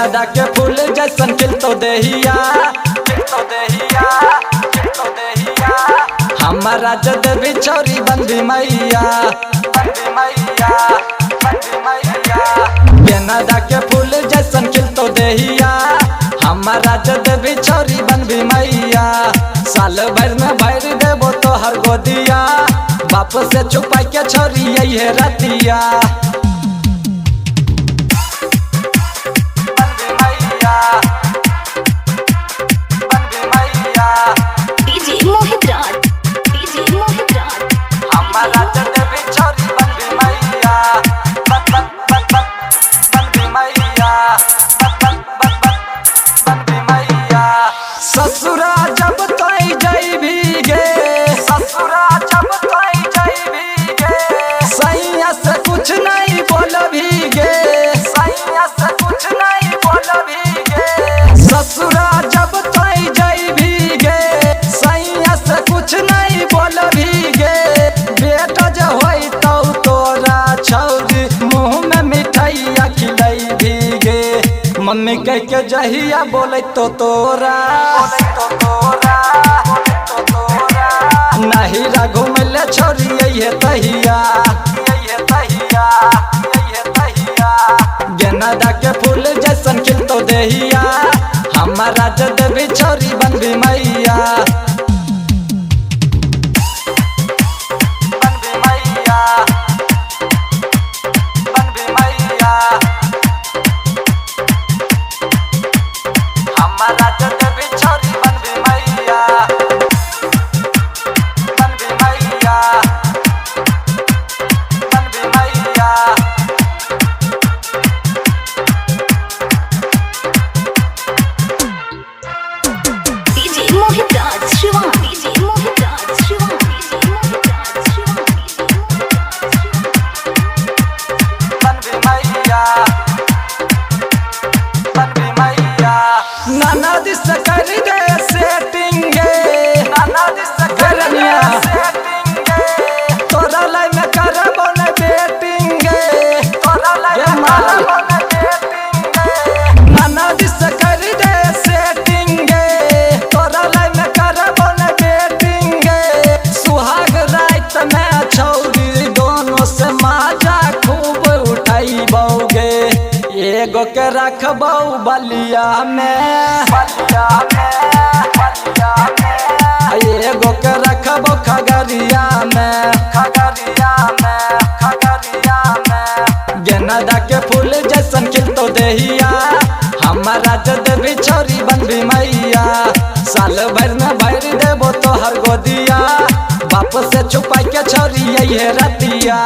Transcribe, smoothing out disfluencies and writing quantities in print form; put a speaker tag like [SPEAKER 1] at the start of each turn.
[SPEAKER 1] गेंदा के फूल जैसन खिलतो देहिया हमारा जद बिछौरी बंदी मैया गेंदा के फूल जैसन खिलतो देहिया हमारा जद बिछौरी बंदी मैया साल भर में भर देबो तो हर गोदिया बाप से छुपा के छोरी यही है रतिया ससुरा जब तई जइबी गे सैया से कुछ नहीं बोलबी गे ससुरा जब तई जइबी गे सैया से कुछ नहीं बोलबी गे बेटा जो होई तो तोरा छौरी मुँह में मिठाइया खिलैबी गे मम्मी कह के जहिया बोले तो तोरा नहीं राघु मिले छोरी ये तहिया गेंदा के फूल जैसन खिलतो देहिया हमारा जद बिछौरी बंदी मैया हमारा जद बिछौरी बंदी मैया ननद से कर दे सेटिंग तोरा लाई में करबो न बेटिंग ननद से कर दे सेटिंग तोरा लाई में करबो न बेटिंग सुहाग रात में छौरी दोनों से माजा खूब उठाइबोगे एगो के रखबौ बलिया में एगो के रखबौ खगड़िया में गेंदा के फूल जैसन खिलतो देहिया हमारा जद बिछौरी बंदी मैया साल भर में भर देबो तो हर गोदिया बाप से छुपा के छोरी यही है रतिया।